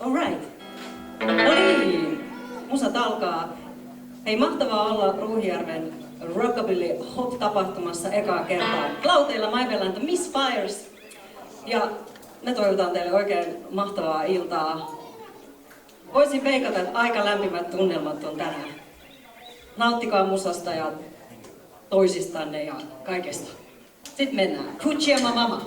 Alright. No niin, musat alkaa. Hei, mahtavaa olla Ruuhijärven Rockabilly Hop-tapahtumassa ekaa kertaa. Lauteilla Maibell and the Misfires. Ja me toivotaan teille oikein mahtavaa iltaa. Voisin veikata, että aika lämpimät tunnelmat on tänään. Nauttikaa musasta ja toisistanne ja kaikesta. Sitten mennään. Kuchia mama.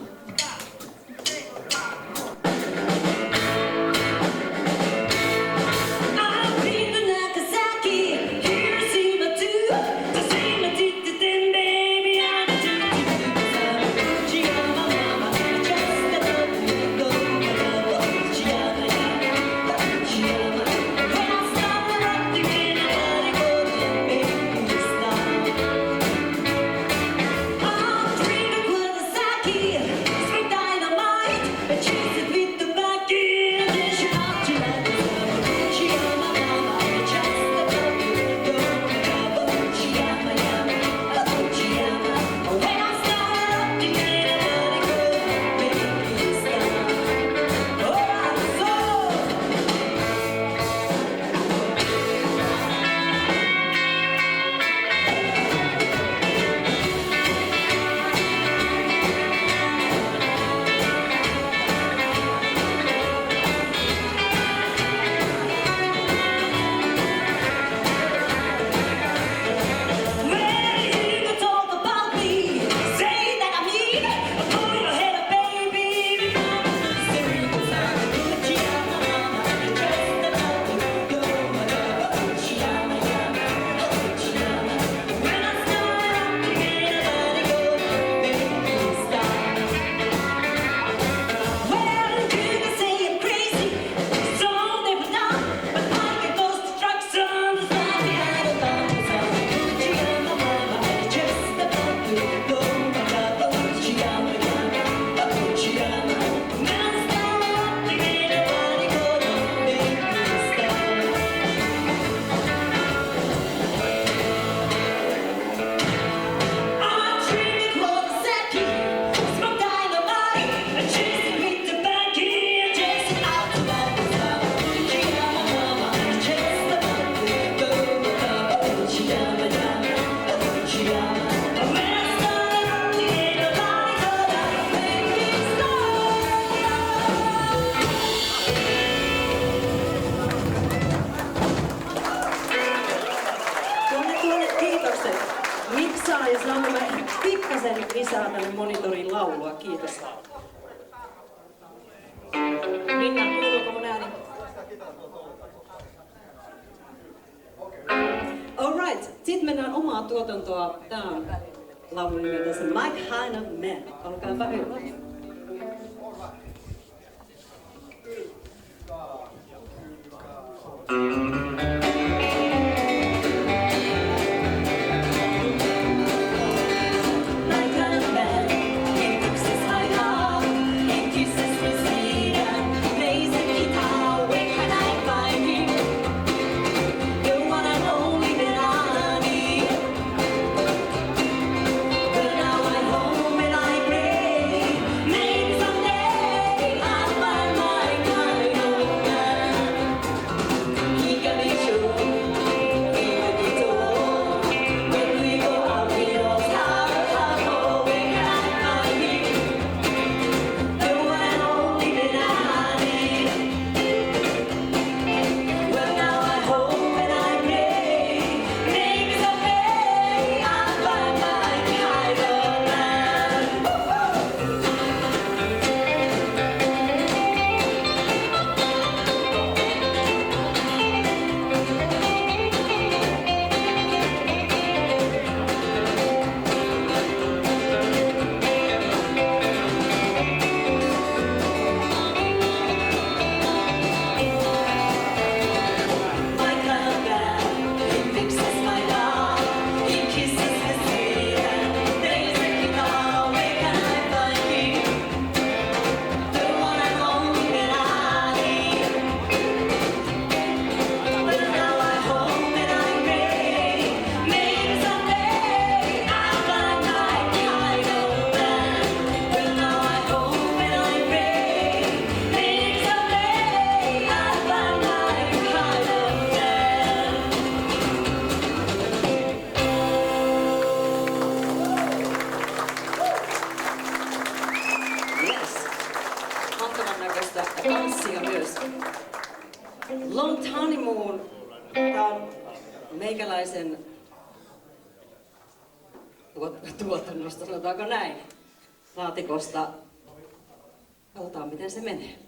Lisää tänne monitorin laulua, kiitos. Minna, kuuluuko mun ääni? Alright, sitten mennään omaa tuotantoa. Tää on laulun nimeltä My Kind of Man. Olkaapa hyvä. tanssia myös. Long Honeymoon. Tää on meikäläisen tuotannosta, sanotaanko näin, laatikosta. Katsotaan miten se menee.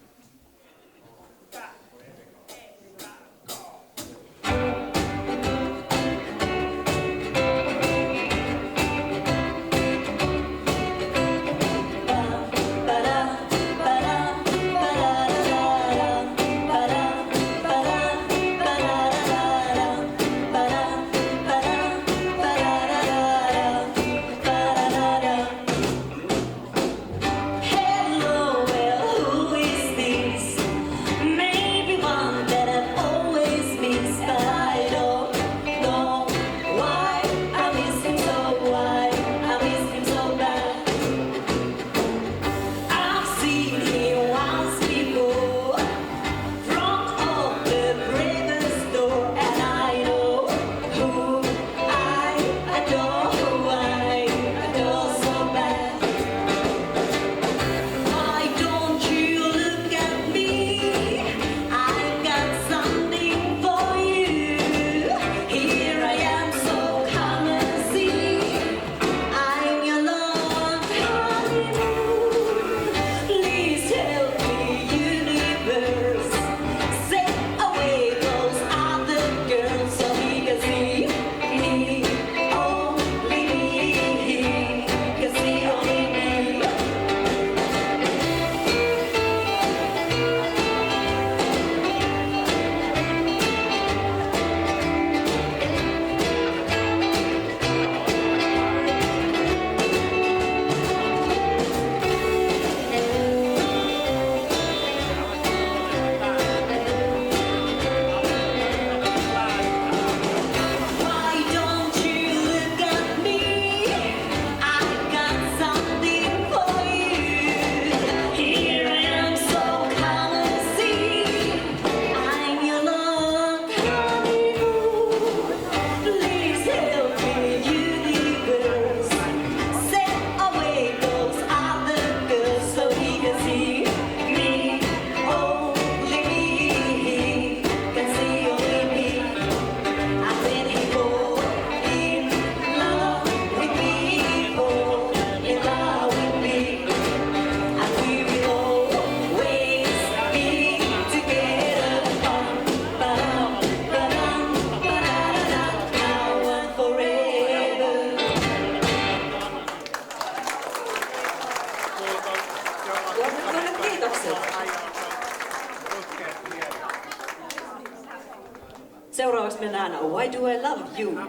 Seuraavaksi mennään Why Do I Love You?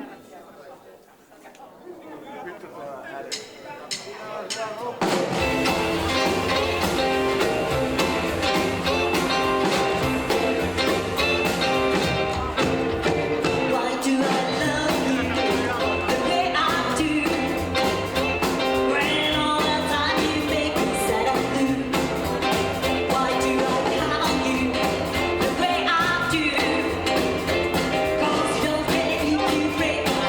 Break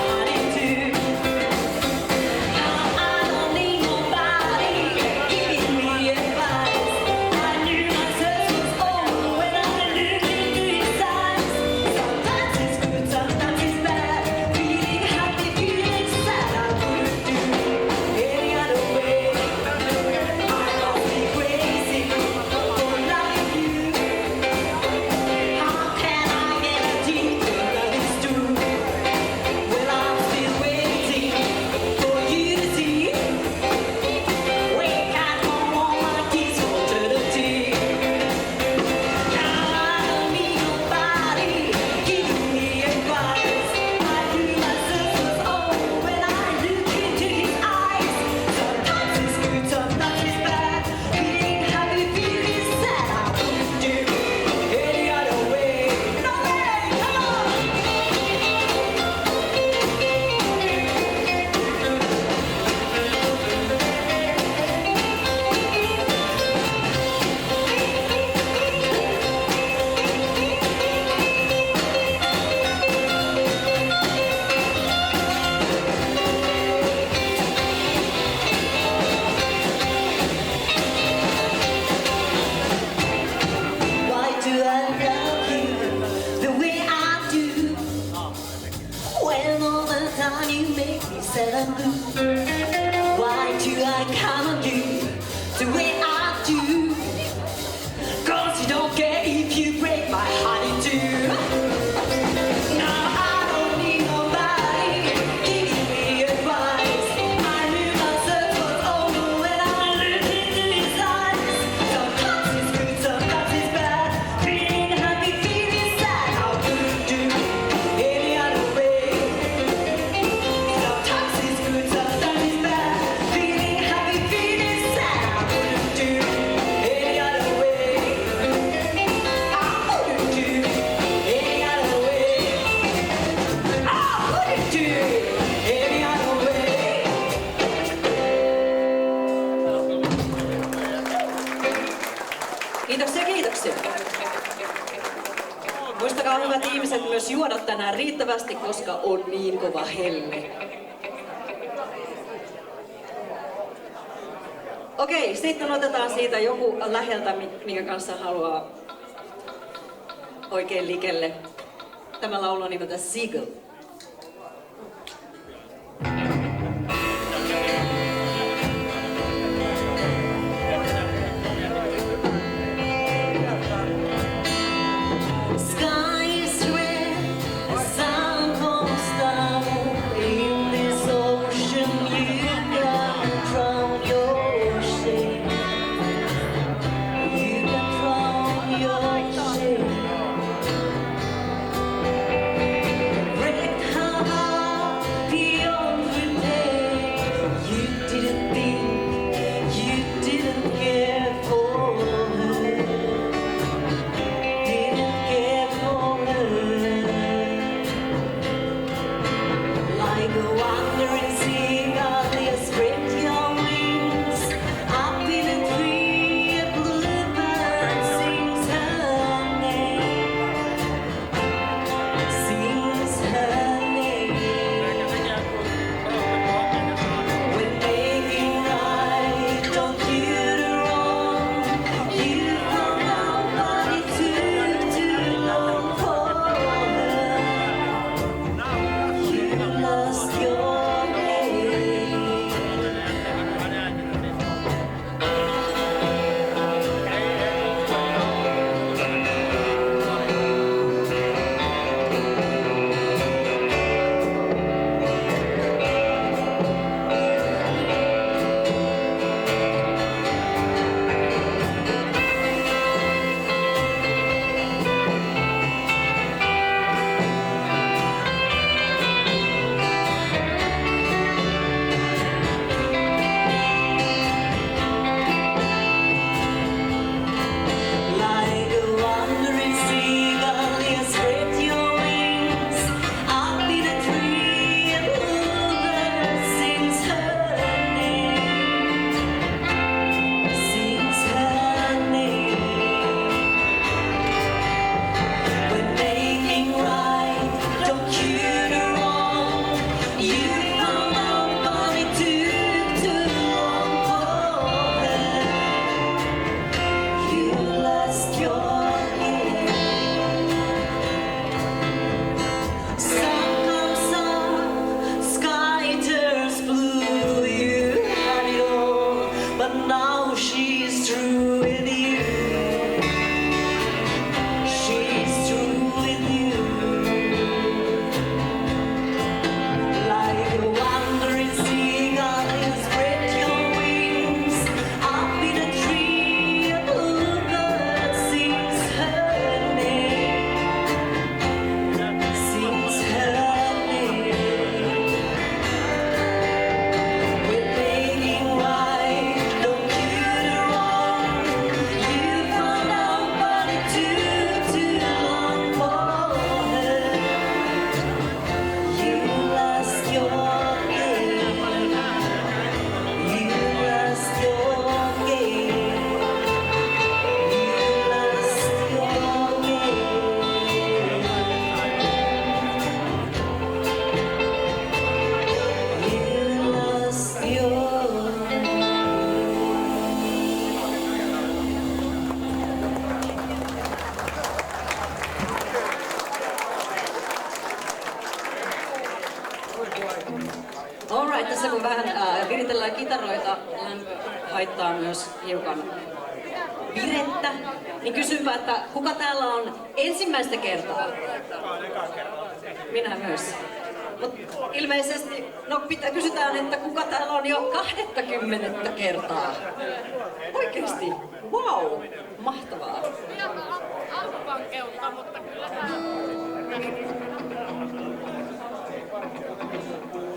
Why do I come on you the way I do? 'Cause you don't care if you break my heart in two. Now I don't need nobody giving me advice. I knew myself was over when I looked into his eyes. Sometimes it's good, sometimes it's bad. Feeling happy, feeling sad. How could you do any other way? Sometimes it's good, sometimes it's bad. Feeling happy, feeling sad. I wouldn't do any other way. I wouldn't do any other way. I wouldn't do any other way. Kiitoksia, kiitoksia. Muistakaa hyvät ihmiset myös juoda tänään riittävästi, koska on niin kova helle. Okei, sitten otetaan siitä joku läheltä, minkä kanssa haluaa oikein likelle. Tämä laulu on nimeltä Seagull. Sky is red, the sun won't stop. In this ocean you can drown your shame. You can drown your shame. Rain bassoja ja kitaroita haittaa myös hiukan virettä. Niin kysynpä, että kuka täällä on ensimmäistä kertaa? Minä myös. Mut ilmeisesti, kysytään, että kuka täällä on jo 20 kertaa? Oikeesti? Wow! Mahtavaa! Alkuvankeutta, mutta kyllä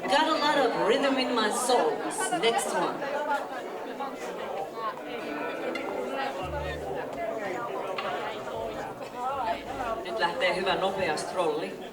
Got a lot of rhythm in my soul. Next one. Nyt lähtee hyvä nopea strolli.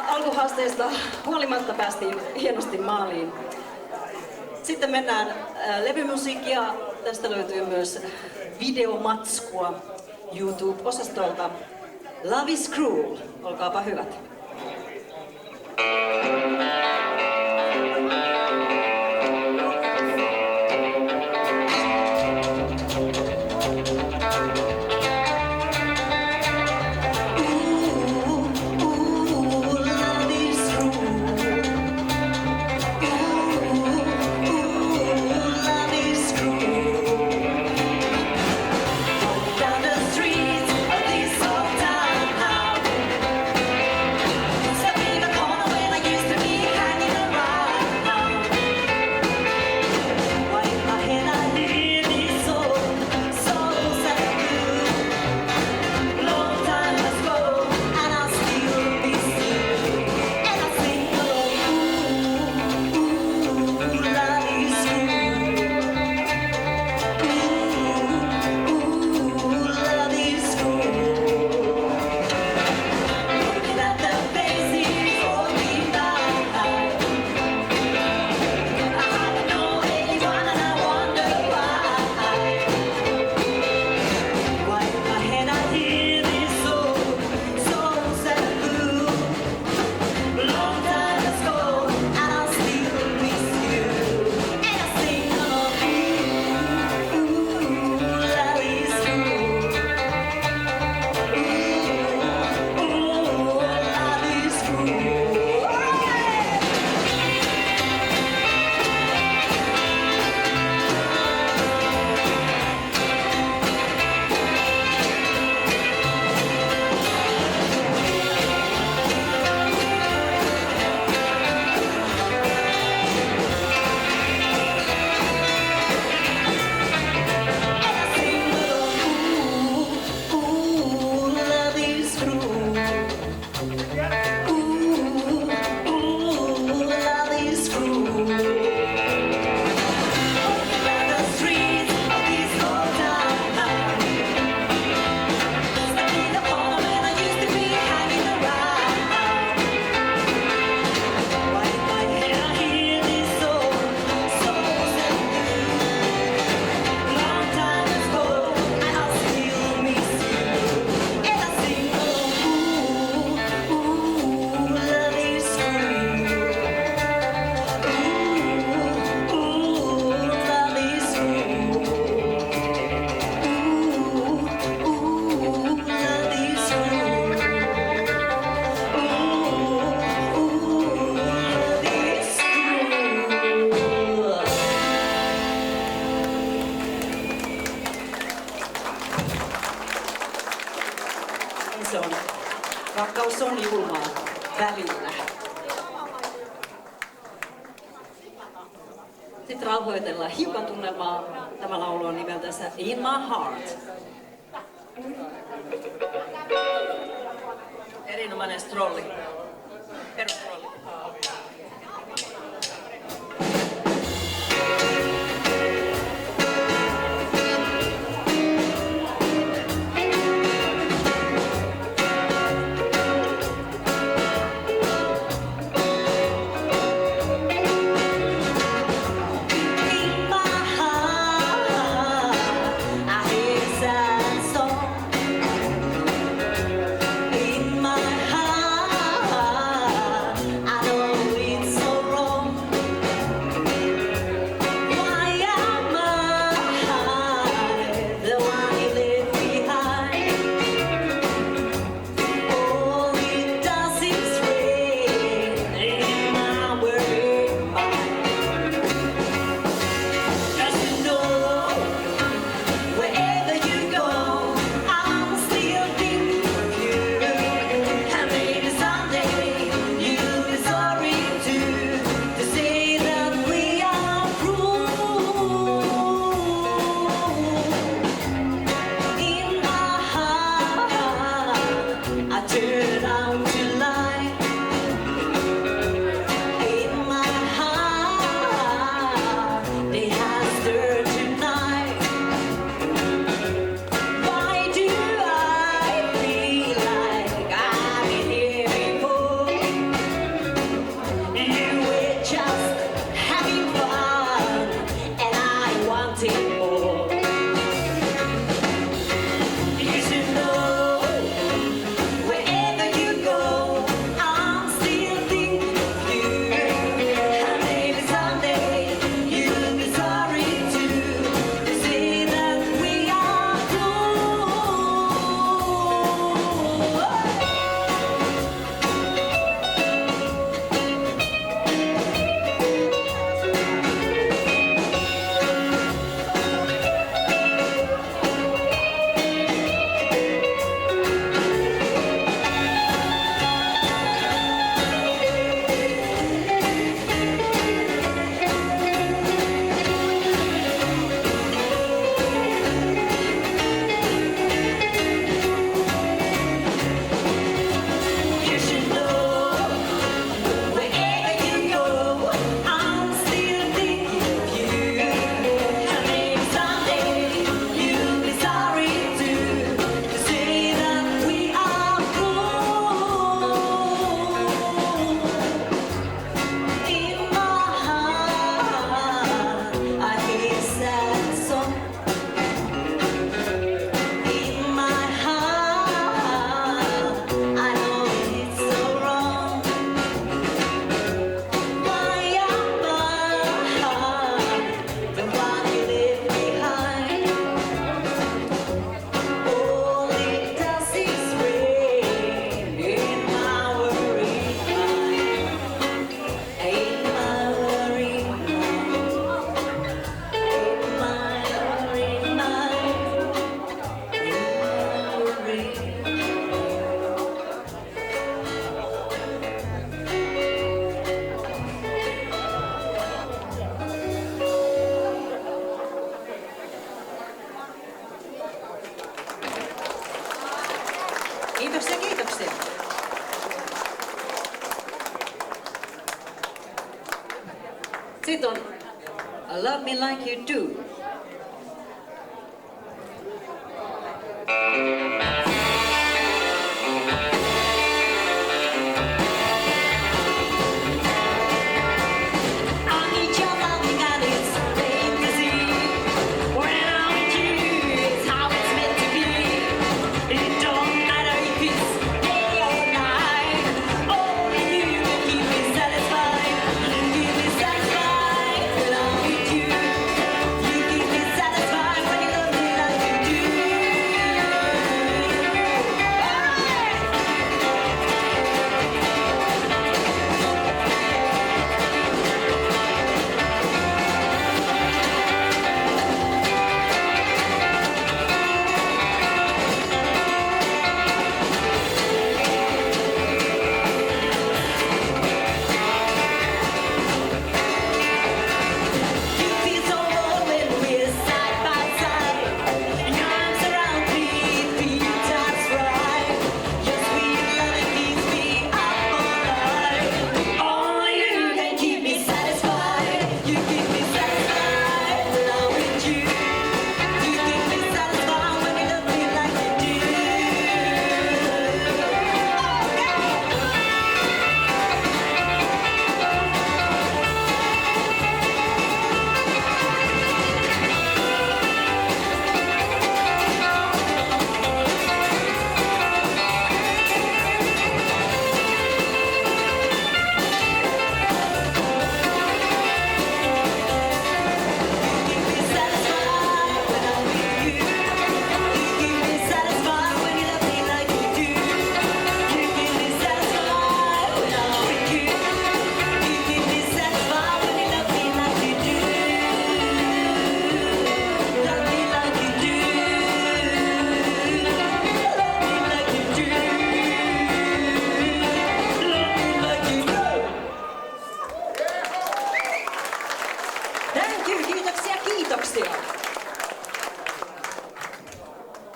Alkuhaasteista huolimatta päästiin hienosti maaliin. Sitten mennään levymusiikkia. Tästä löytyy myös videomatskua YouTube-osastolta. Love is Cruel. Olkaapa hyvät. Step in the corner when I Rakkaus on julmaa välillä. Sitten rauhoitellaan hiukan tunnelmaa. Tämä laulu on nimeltänsä In My Heart. Erinomainen strolli. Perustrolli. Kiitoksia, kiitoksia. Sitten on Love Me Like You Do. You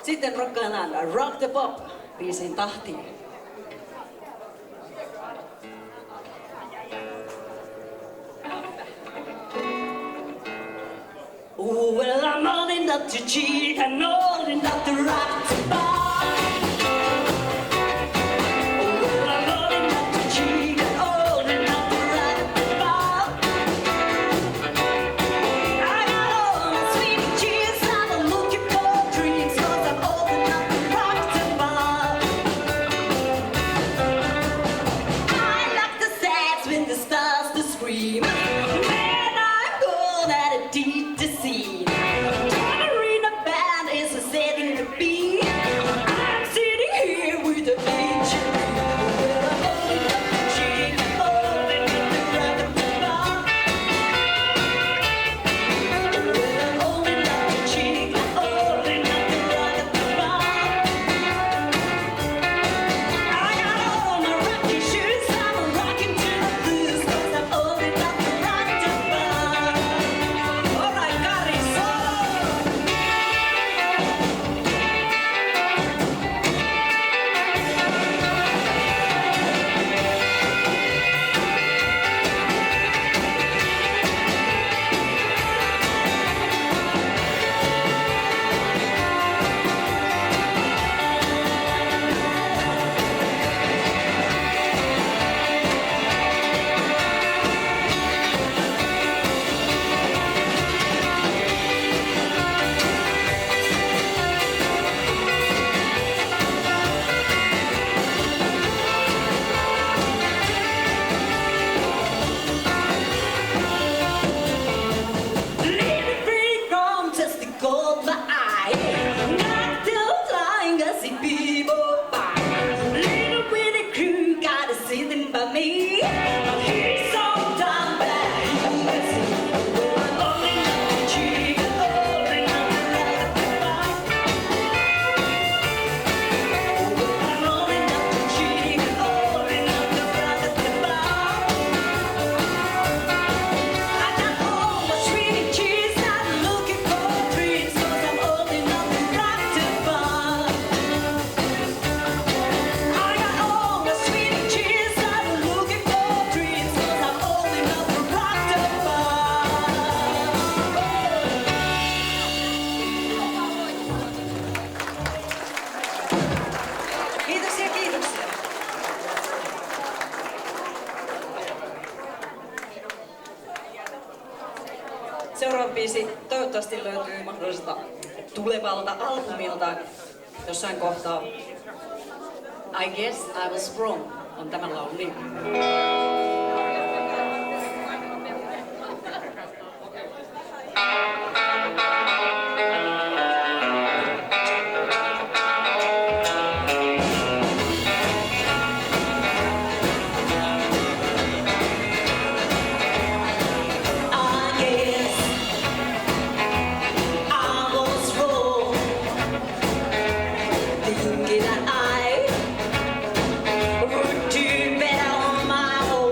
Sitten rockaillaan Rock the Pop biisin tahtiin. Oh, well, I'm old enough to cheat and old enough to rock the bar. Oh, well, I'm old enough to cheat and old enough to rock the bar. I got all my sweet cheese, I'm looking for dreams, 'cause I'm old enough to rock the bar. I like the sax when the stars to scream. Man, I'm good at a deep deceit. Tambourine band is setting the beat. I'm sitting here with a picture. Well, I'm old enough to cheat, old enough to rock the bar. Well, I'm old enough to cheat, old enough to rock the bar. I got all my rocky shoes, I'm rocking to the blues, 'cause I'm old enough to rock the bar. All right, Kari, solo! Little pretty chrome just to caught my eye. Not till flying, I see people by. Little pretty crew got to see them by me. He's so damn bad, you can see. Well, I'm old enough to cheat, old enough to rock the bar. Well, I'm old enough to cheat, old enough to rock the bar. I got all my sweet cheese, I'm looking for treats, 'cause I'm old enough to rock the bar. I got all my sweet cheese, I'm looking for treats, 'cause I'm old enough to rock the bar. Kiitoksia, kiitoksia. Seuraava biisi toivottavasti löytyy mahdolliselta tulevalta albumilta jossain kohtaa. I guess I was wrong on tämän laulun nimi. I guess I was wrong, thinking that I would do better on my own.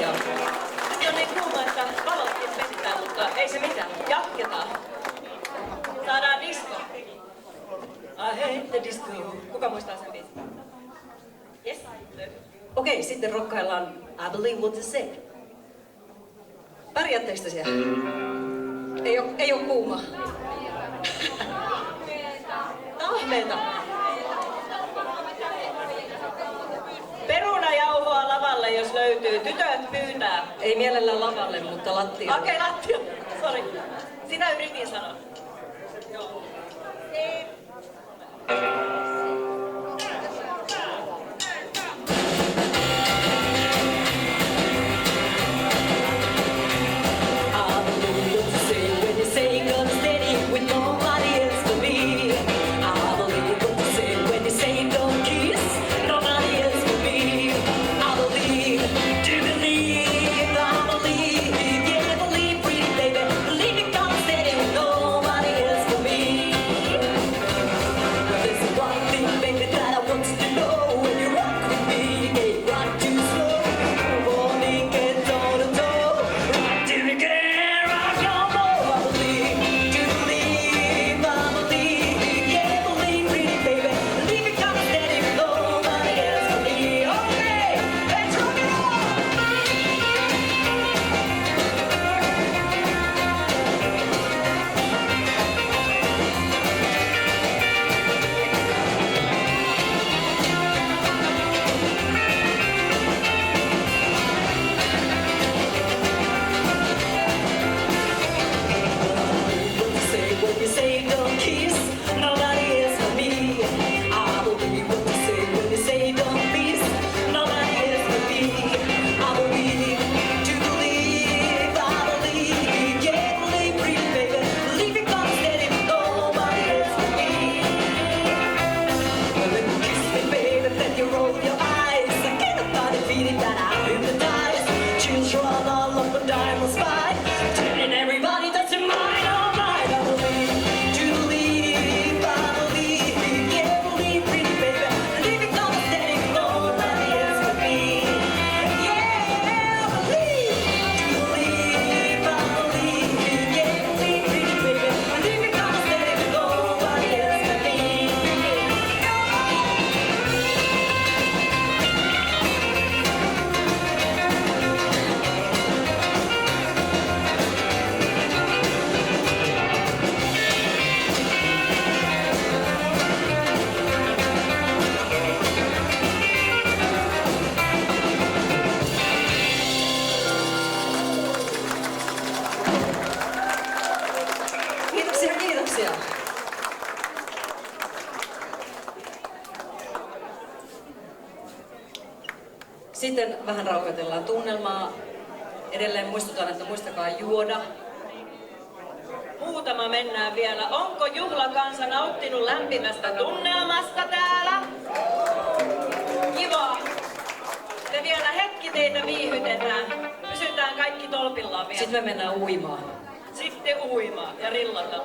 Ja Nyt on niin kuuma, että valotkin pettää, mutta ei se mitään. Jatketaan. Saadaan disco. I hate the disco. Kuka muistaa sen biisin? Yes. okei, sitten rokkaillaan I Believe What You Said. Pärjäättekö te siellä? Ei oo kuuma. Tahmeeta. Perunajauhoa lavalle, jos löytyy. Tytöt pyytää. Ei mielellään lavalle, mutta lattialle. Okei, lattia. Sori. Sitä yritin sanoa. Joo. Sitten vähän rauhoitellaan tunnelmaa. Edelleen muistutan, että muistakaa juoda. Muutama mennään vielä. Onko juhlakansa nauttinut lämpimästä tunnelmasta täällä? Kiva. Te vielä hetki teitä viihytetään. Pysytään kaikki tolpillaan vielä. Sitten me mennään uimaan. Sitten uimaan ja rillata.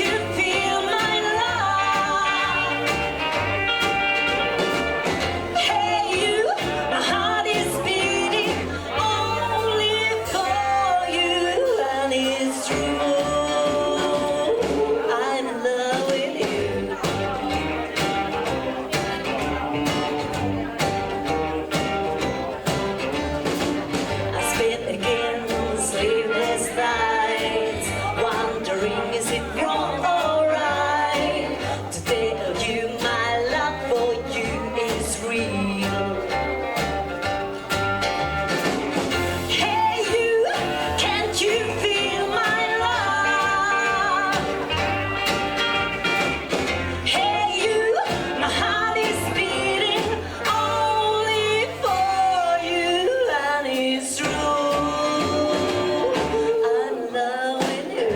You wondering, is it wrong or right to tell you my love for you is real? Hey you, can't you feel my love? Hey you, my heart is beating only for you, and it's true. I'm loving you.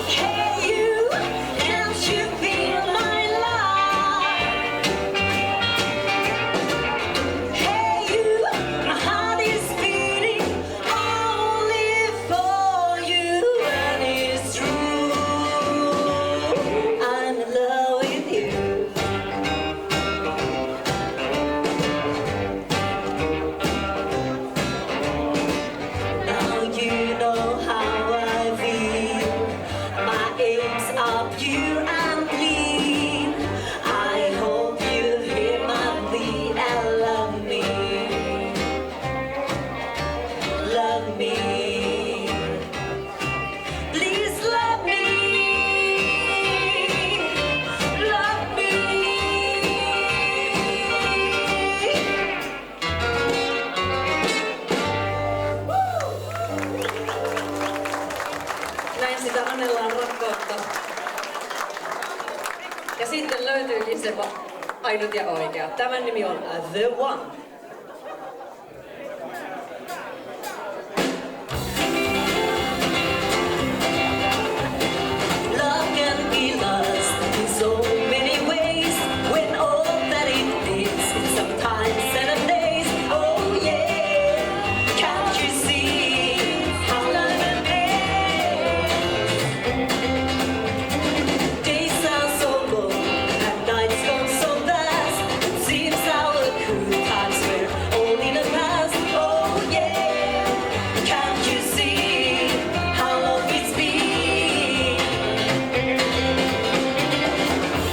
Hey you, can't you feel my love? Hey you, my heart is beating only for you, and it's true. I'm in love with you. Now you know how I feel. My aim's are pure and clean. I hope you hear my plea and love me. Love me. Please love me. Love me. Näin sitä anellaan rakkautta. Ja sitten löytyykin se ainut ja oikea. Tämän nimi on The One. Love can be lost in so many ways. When all that it is sometimes 7 days. Oh yeah, can't you see how love and days are so long and nights go so fast. It seems our cool times were all in the past. Oh yeah, can't you see how long it's been?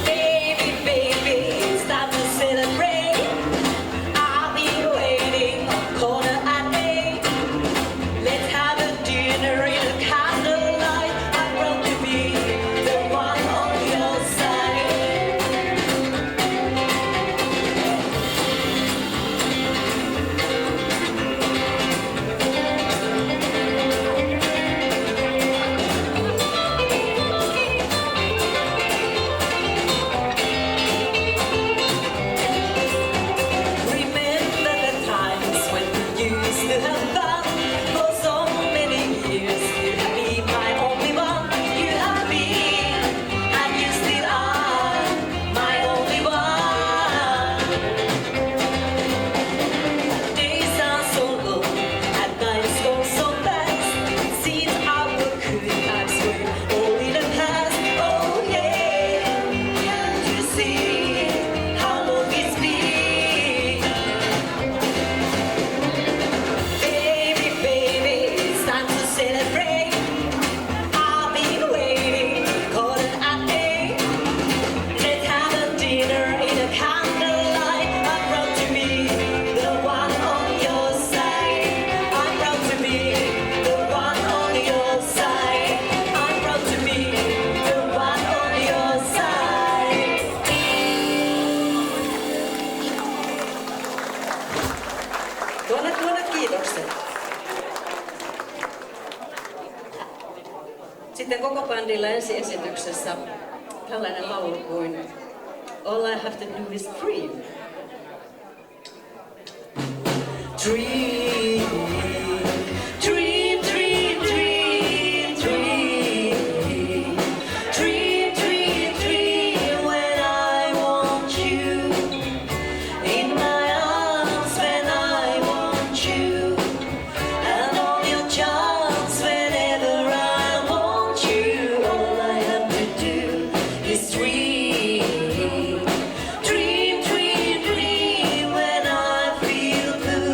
Baby, baby, it's time to celebrate. I've been waiting corner at 8. Let's have a dinner in a candlelight. I'm proud to be the one on your side. Remember the times when we used to have fun. For so many years, you have been my only one. You have been, and you still are, my only one. Days are so long, and nights go so fast. It seems our good times were all in the past. Oh yeah, can't you see how long it's been? Baby, baby, it's time to celebrate. I've been waiting, quarter at 8. Let's have a dinner in a candlelight. I'm proud to be the one on your side. I'm proud to be the one on your side. I'm proud to be the one on your side. Tuonnet kiitokset. Sitten koko bändillä ensiesityksessä tällainen laulu kuin All I Have to Do Is Dream. Dream, dream, dream, dream, dream, dream, dream, dream when I want you in my arms, when I want you, and all your charms whenever I want you. All I have to do is dream, dream, dream, dream when I feel blue.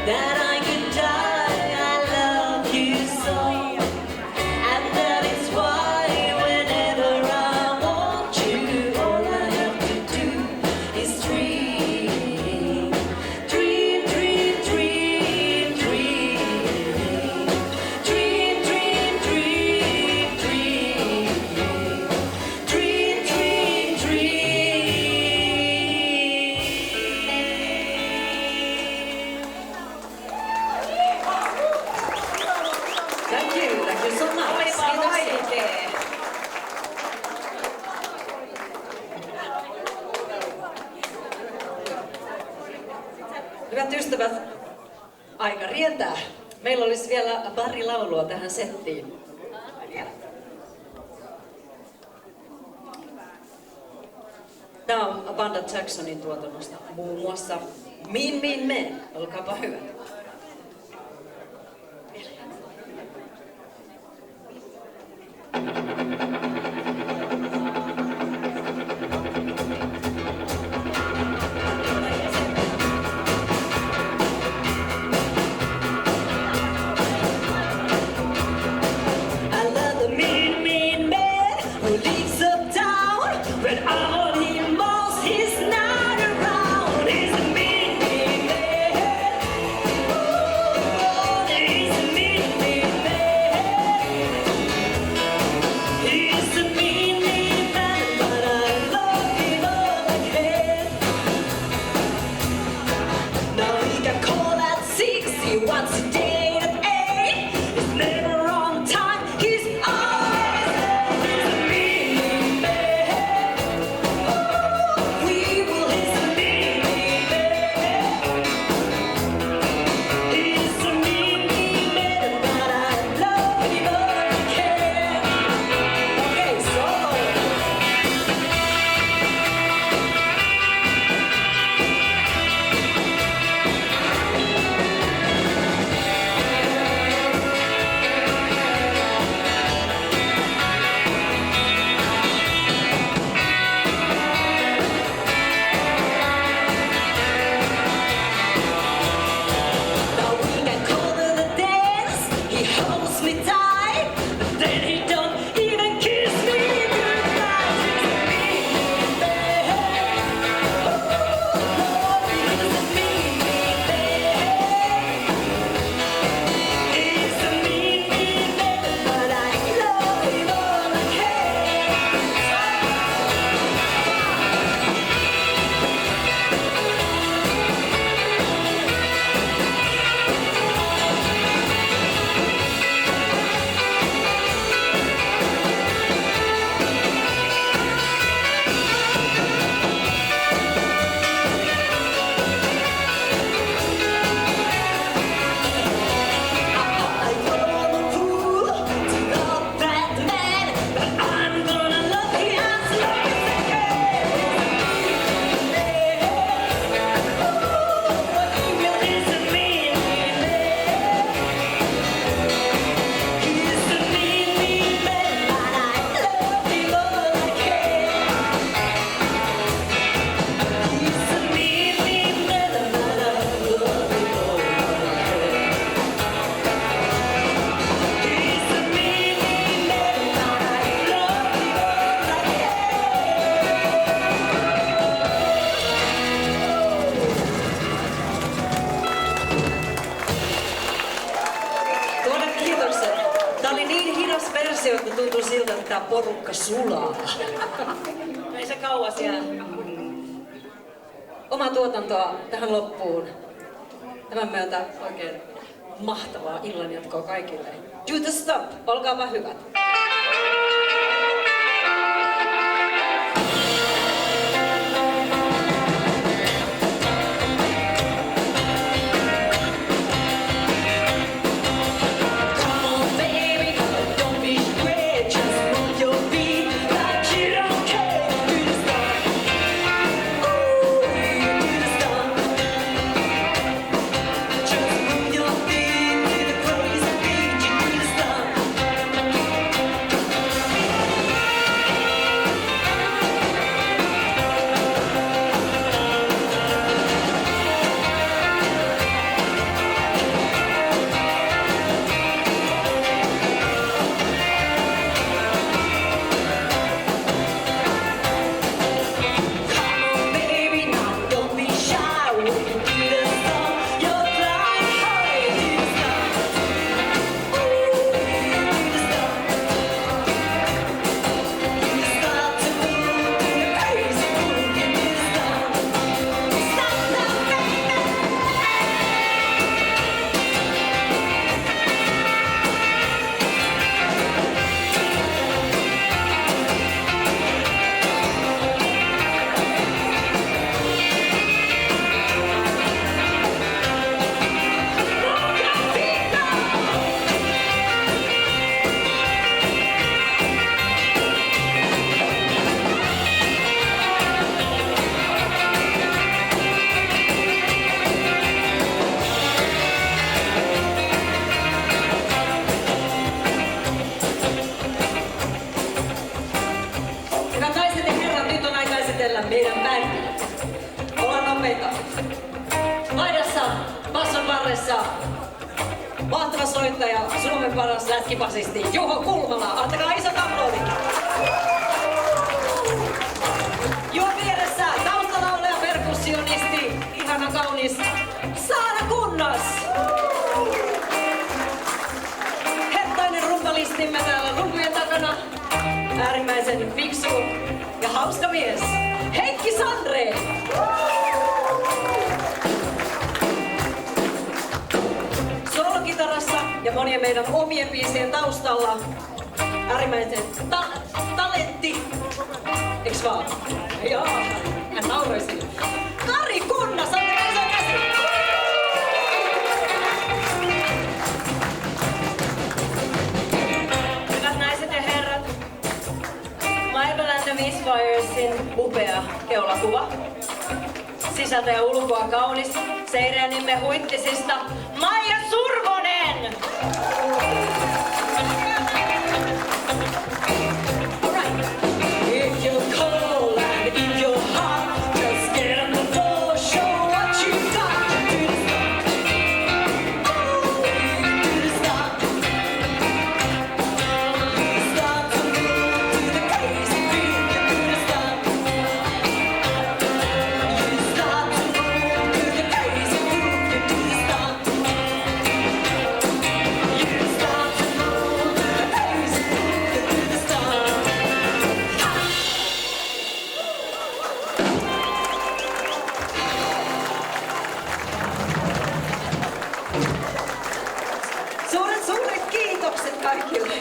that I could die. I love you so, and that is why whenever I want you, all I have to do is dream, dream, dream, dream, dream, dream, dream, dream, dream, dream, dream, dream. Thank you so much. Olipa vaikee. Hyvät ystävät, aika rientää. Meillä olisi vielä pari laulua tähän settiin. Tämä on Banda Jacksonin tuotannosta, muun muassa Mean Mean Men. Olkaapa hyvät. I love the mean, mean man who leaves uptown. When I want him most, he's not around. He's a mean, mean man. Oh, he's a mean, mean man. He's a mean, mean man, but I love him all I can. Now he got called at 6, he wants a date at 8. It's never on time, he's always late. He's a mean, mean man. Oh, we will, he's a mean, mean man. He's a mean, mean man, but I love him all I can. Okay, solo. Now we got called to the dance, he holds me tight, but then he don't even kiss me goodnight. He's a mean, mean man. Oh, he's a mean, mean man. He's a mean, mean man, but I love him all I can. I want a fool to love that man, but I'm gonna love him as long as I can. Oh, he's a mean, mean man. He's a mean, mean man, but I love him all I can. He's a mean, mean man, but I love him all I can. He's a mean, mean man, but I love him all I Tuoda kiitokset. Tää oli niin hidas versio, että tuntui siltä, että tää porukka sulaa. Ei se kauas jää. Oma tuotantoa tähän loppuun. Tämän myötä oikein mahtavaa illanjatkoa kaikille. Do the stop, olkaapa hyvät. Come on, baby, don't be scared. Just move your feet like you don't care. Do the stop. Ooh, do the stop. Just move your feet to the crazy beat. You do the stop. kappaleessa mahtava soittaja, Suomen paras lätkipasisti Juho Kulmala. Antakaa isot aplodit. Juho vieressä taustalaulaja, perkussionisti, ihana kaunis Saara Kunnas. Hettainen rumpalistimme täällä rumpujen takana. Äärimmäisen fiksu ja hauska mies. Heikki Sandre. Soolokitarassa ja monien meidän omien biisien taustalla äärimmäisen talentti. Eiks vaan? Joo, hän nauroisi. Kari Kunnas, antakaa iso käsi! Hyvät naiset ja herrat, Maibell and the Misfiresin upea keulakuva. Sisältö ja ulkoa kaunis, Seiriänimme huittisista Maija Survonen! If you're cold and if you're hot, just get on the floor, show what you got. Do the stop. Start to move to the crazy beat. Do the stop. You start to move to the crazy groove. You do the stop. You start to move to the crazy groove. You do the stop. Suuret kiitokset kaikille.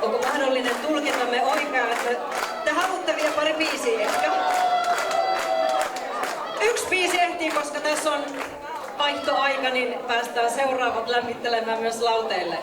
Onko mahdollinen tulkintamme oikea, että te haluatte vielä pari biisiä ehkä? Yksi biisi ehtii, koska tässä on vaihtoaika, niin päästään seuraavat lämmittelemään myös lauteille.